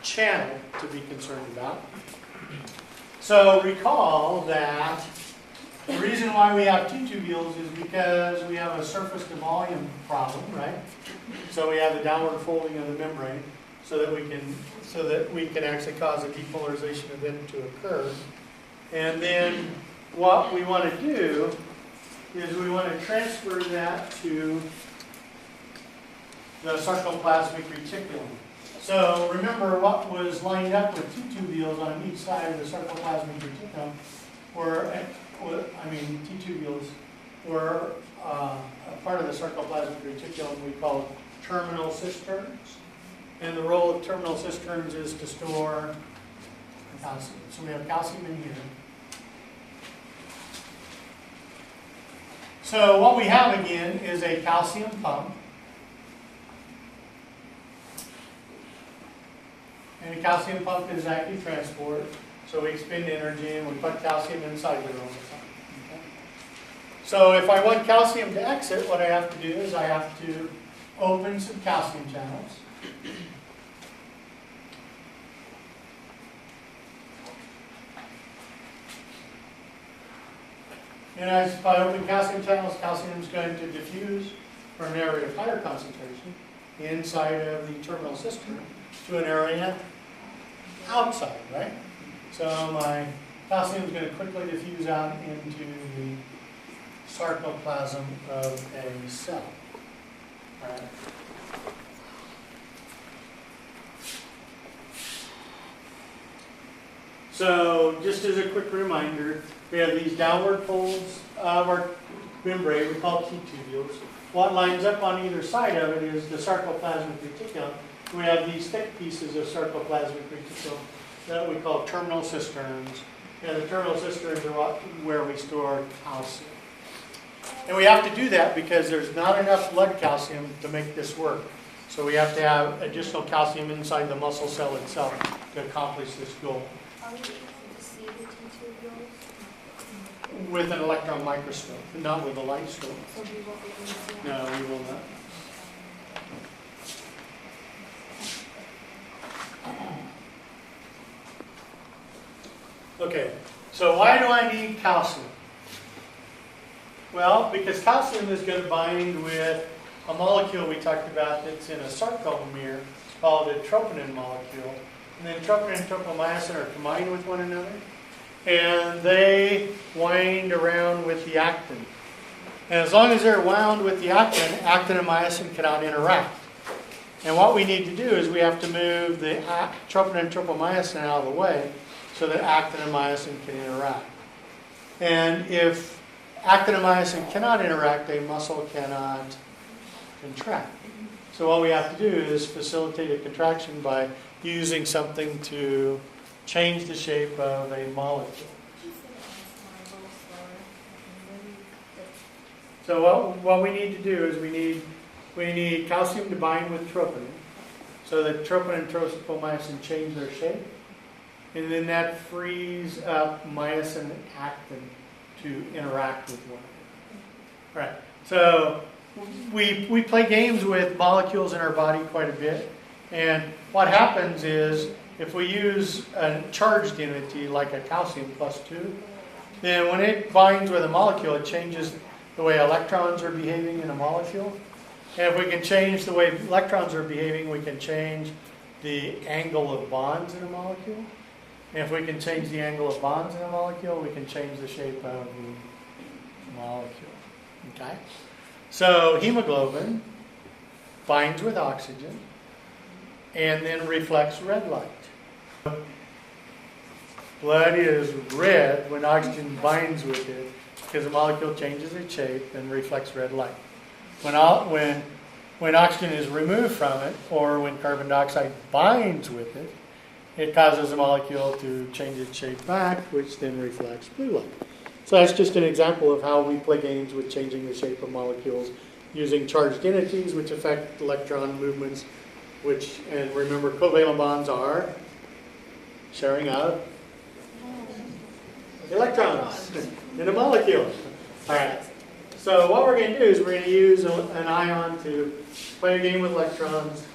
channel to be concerned about. So recall that the reason why we have Ttubules is because we have a surface to volume problem, right? So we have the downward folding of the membrane so that we can actually cause a depolarization event to occur. And then what we want to do is we want to transfer that to the sarcoplasmic reticulum. So remember what was lined up with Ttubules on each side of the sarcoplasmic reticulum Ttubules were a part of the sarcoplasmic reticulum we call terminal cisterns. And the role of terminal cisterns is to store calcium. So we have calcium in here. So what we have again is a calcium pump. And a calcium pump is active transport. So we expend energy and we put calcium inside the room. Okay. So if I want calcium to exit, what I have to do is I have to open some calcium channels. And as if I open calcium channels, calcium is going to diffuse from an area of higher concentration inside of the terminal cistern to an area outside, right? So my calcium is going to quickly diffuse out into the sarcoplasm of a cell. Right? So just as a quick reminder, we have these downward folds of our membrane we call Ttubules. What lines up on either side of it is the sarcoplasmic reticulum. We have these thick pieces of sarcoplasmic reticulum that we call terminal cisterns. And the terminal cisterns are where we store calcium. And we have to do that because there's not enough blood calcium to make this work. So we have to have additional calcium inside the muscle cell itself to accomplish this goal. Are we able to see the Ttubules? With an electron microscope, not with a light scope. So we won't be able to see them? No, we will not. Okay, so why do I need calcium? Well, because calcium is going to bind with a molecule we talked about that's in a sarcomere called a troponin molecule. And then troponin and tropomyosin are combined with one another. And they wind around with the actin. And as long as they're wound with the actin, actin and myosin cannot interact. And what we need to do is we have to move the troponin and tropomyosin out of the way so that actin and myosin can interact. And if actin and myosin cannot interact, a muscle cannot contract. So what we have to do is facilitate a contraction by using something to change the shape of a molecule. So what we need to do is we need calcium to bind with troponin so that troponin and tropomyosin change their shape. And then that frees up myosin and actin to interact with one another. Right. So we play games with molecules in our body quite a bit. And what happens is if we use a charged entity like a calcium +2, then when it binds with a molecule, it changes the way electrons are behaving in a molecule. And if we can change the way electrons are behaving, we can change the angle of bonds in a molecule. And if we can change the angle of bonds in a molecule, we can change the shape of the molecule. Okay? So hemoglobin binds with oxygen and then reflects red light. Blood is red when oxygen binds with it because the molecule changes its shape and reflects red light. When oxygen is removed from it, or when carbon dioxide binds with it, it causes the molecule to change its shape back, which then reflects blue light. So that's just an example of how we play games with changing the shape of molecules using charged entities, which affect electron movements, and remember, covalent bonds are sharing of electrons in a molecule. All right. So what we're going to do is we're going to use an ion to play a game with electrons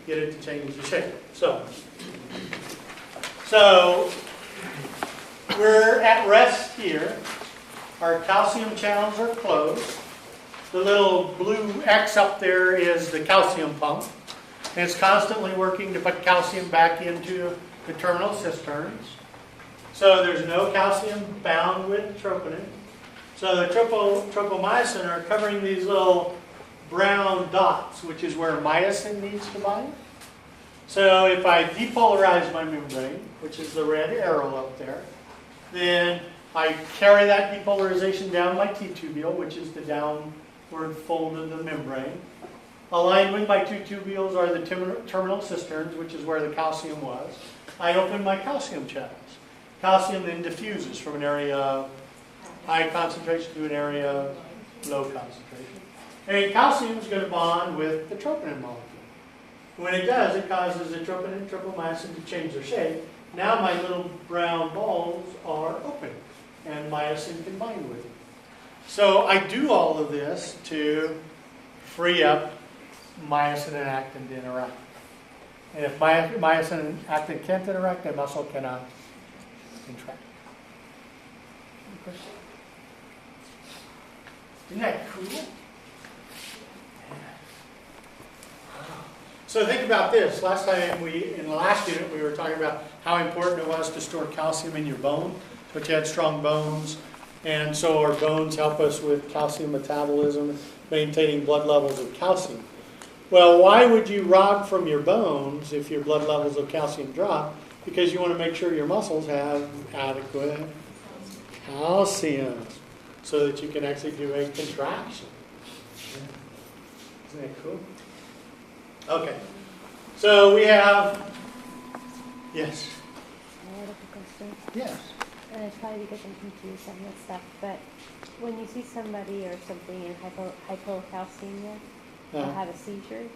get it to change the shape. So we're at rest here. Our calcium channels are closed. The little blue X up there is the calcium pump. And it's constantly working to put calcium back into the terminal cisterns. So there's no calcium bound with troponin. So the tropomyosin are covering these little brown dots, which is where myosin needs to bind. So if I depolarize my membrane, which is the red arrow up there, then I carry that depolarization down my T-tubule, which is the downward fold of the membrane. Aligned with my two tubules are the terminal cisterns, which is where the calcium was. I open my calcium channels. Calcium then diffuses from an area of high concentration to an area of low concentration. And calcium is going to bond with the troponin molecule. When it does, it causes the troponin and tropomyosin to change their shape. Now my little brown balls are open, and myosin can bind with it. So I do all of this to free up myosin and actin to interact. And if myosin and actin can't interact, the muscle cannot contract. Isn't that cool? So think about this. Last time in the last unit, we were talking about how important it was to store calcium in your bone. But you had strong bones, and so our bones help us with calcium metabolism, maintaining blood levels of calcium. Well, why would you rob from your bones if your blood levels of calcium drop? Because you want to make sure your muscles have adequate calcium so that you can actually do a contraction. Isn't that cool? Okay. So we have, yes? I have a question. Yes. And it's probably because I'm confused on this stuff, but when you see somebody or something in hypocalcemia, they'll have a seizure.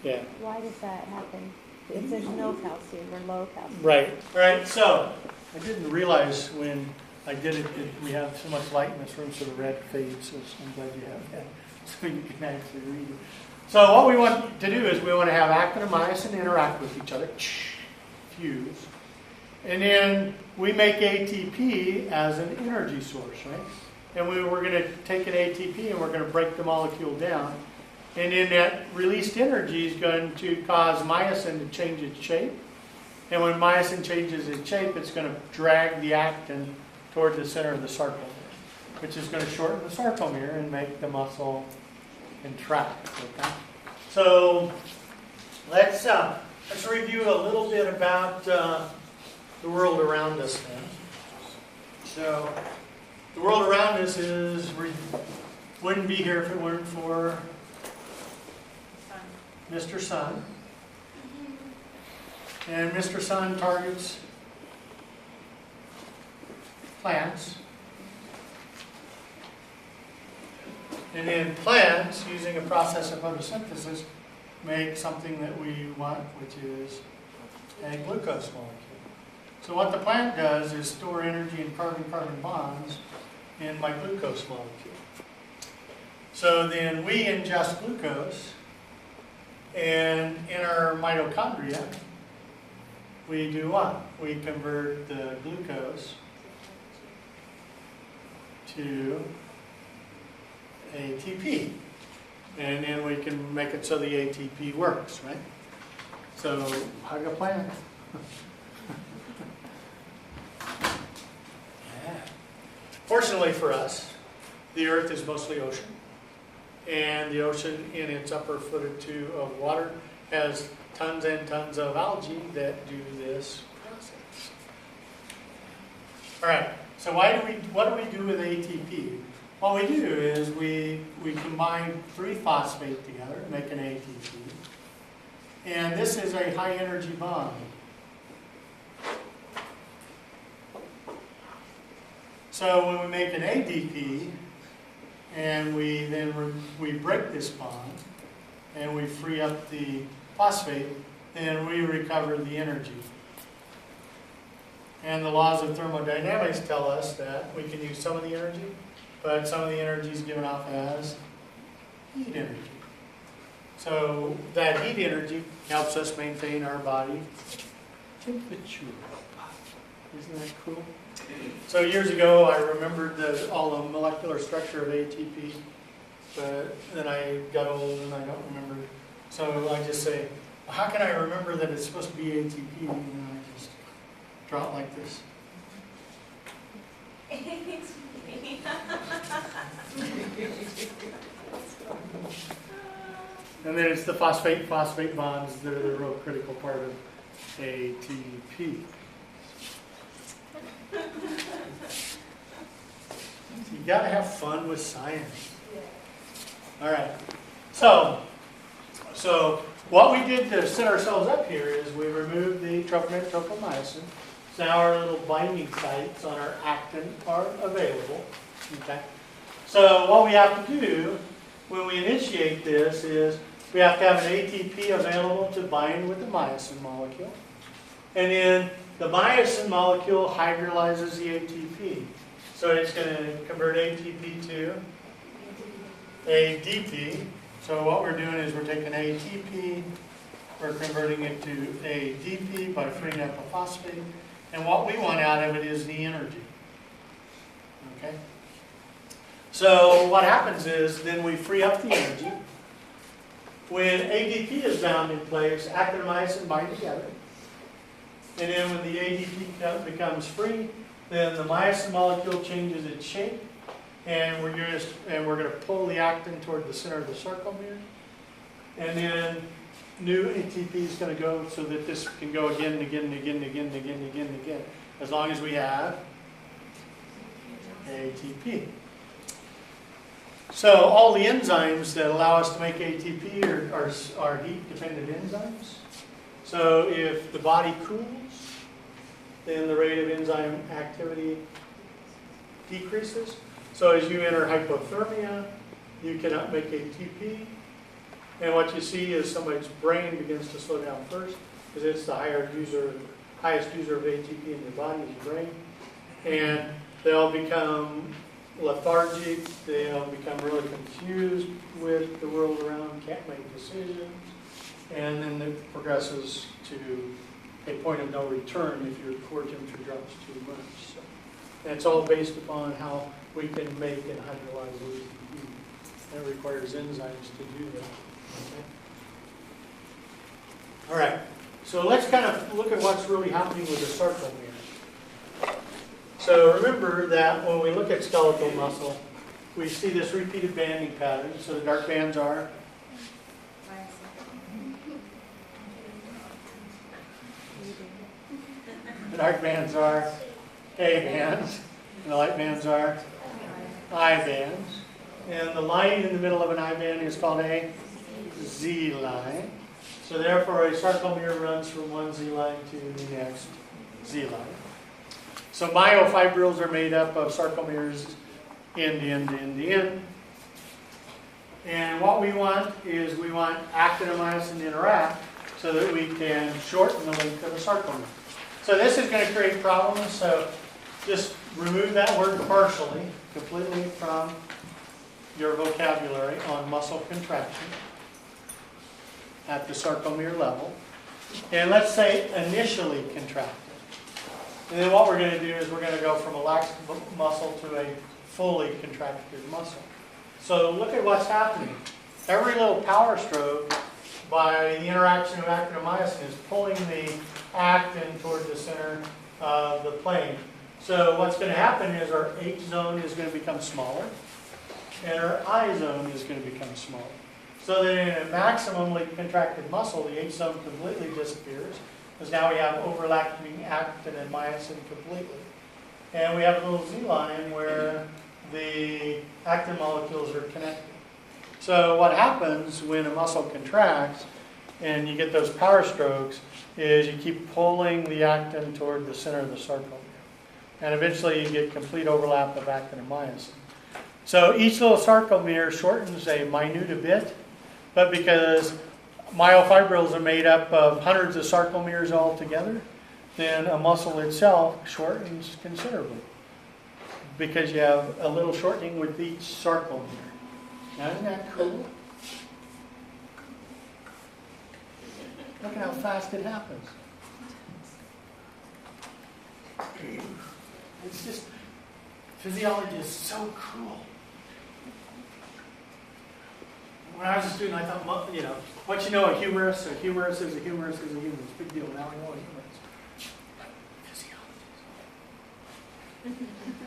Yeah. Why does that happen? It says no calcium or low calcium. Right. Right. So I didn't realize when I did it that we have so much light in this room, so the red fades. So I'm glad you have that, so you can actually read it. So what we want to do is we want to have actin and myosin interact with each other, fuse, and then we make ATP as an energy source, right? And we're going to take an ATP and we're going to break the molecule down. And then that released energy is going to cause myosin to change its shape. And when myosin changes its shape, it's going to drag the actin toward the center of the sarcomere, which is going to shorten the sarcomere and make the muscle contract. Okay? So let's review a little bit about the world around us then. So the world around us wouldn't be here if it weren't for Mr. Sun. And Mr. Sun targets plants. And then plants, using a process of photosynthesis, make something that we want, which is a glucose molecule. So what the plant does is store energy in carbon-carbon bonds in my glucose molecule. So then we ingest glucose, and in our mitochondria, we do what? We convert the glucose to ATP. And then we can make it so the ATP works, right? So, hug a plant. Yeah. Fortunately for us, the Earth is mostly ocean. And the ocean, in its upper foot or two of water, has tons and tons of algae that do this process. All right, so what do we do with ATP? What we do is we combine 3-phosphate together to make an ATP. And this is a high energy bond. So when we make an ADP, and we break this bond, and we free up the phosphate, then we recover the energy. And the laws of thermodynamics tell us that we can use some of the energy, but some of the energy is given off as heat energy. So that heat energy helps us maintain our body temperature. Isn't that cool? So years ago, I remembered all the molecular structure of ATP, but then I got old and I don't remember. So I just say, well, how can I remember that it's supposed to be ATP? And I just draw it like this. And then it's the phosphate bonds that are the real critical part of ATP. You gotta have fun with science. All right. So what we did to set ourselves up here is we removed the tropomate tropomyosin. So now our little binding sites on our actin are available. Okay. So what we have to do when we initiate this is we have to have an ATP available to bind with the myosin molecule. And then the myosin molecule hydrolyzes the ATP. So it's going to convert ATP to ADP. So what we're doing is we're taking ATP, we're converting it to ADP by freeing up a phosphate. And what we want out of it is the energy. Okay? So what happens is then we free up the energy. When ADP is bound in place, actin and myosin bind together. And then when the ADP becomes free, then the myosin molecule changes its shape, and we're going to pull the actin toward the center of the sarcomere. And then new ATP is going to go so that this can go again and again and again and again and again and again and again, as long as we have ATP. So all the enzymes that allow us to make ATP are heat-dependent enzymes. So if the body cools, then the rate of enzyme activity decreases. So as you enter hypothermia, you cannot make ATP. And what you see is somebody's brain begins to slow down first, because it's the highest user of ATP in your body is your brain. And they'll become lethargic, they'll become really confused with the world around them, can't make decisions, and then it progresses to a point of no return if your core temperature drops too much. So, and it's all based upon how we can make and hydrolyze ATP. It requires enzymes to do that. Okay? All right, so let's kind of look at what's really happening with the sarcomere. So remember that when we look at skeletal muscle, we see this repeated banding pattern. So the dark bands are A bands, and the light bands are I bands. And the line in the middle of an I band is called a Z line. So therefore a sarcomere runs from one Z line to the next Z line. So myofibrils are made up of sarcomeres end to end to end to end. And what we want is we want actin and myosin to interact so that we can shorten the length of the sarcomere. So this is going to create problems, so just remove that word partially, completely from your vocabulary on muscle contraction at the sarcomere level. And let's say initially contracted. And then what we're going to do is we're going to go from a lax muscle to a fully contracted muscle. So look at what's happening. Every little power stroke by the interaction of actin and myosin is pulling the actin toward the center of the plane. So what's going to happen is our H zone is going to become smaller, and our I zone is going to become smaller. So that in a maximally contracted muscle, the H zone completely disappears, because now we have overlapping actin and myosin completely. And we have a little Z line where the actin molecules are connected. So what happens when a muscle contracts and you get those power strokes is you keep pulling the actin toward the center of the sarcomere. And eventually you get complete overlap of actin and myosin. So each little sarcomere shortens a minute bit, but because myofibrils are made up of hundreds of sarcomeres all together, then a muscle itself shortens considerably, because you have a little shortening with each sarcomere. Now, isn't that cool? Look at how fast it happens. It's just, physiology is so cruel. When I was a student, I thought, well, you know, once you know a humerus is a humerus is a humerus. Big deal. Now I know a humerus. Physiology.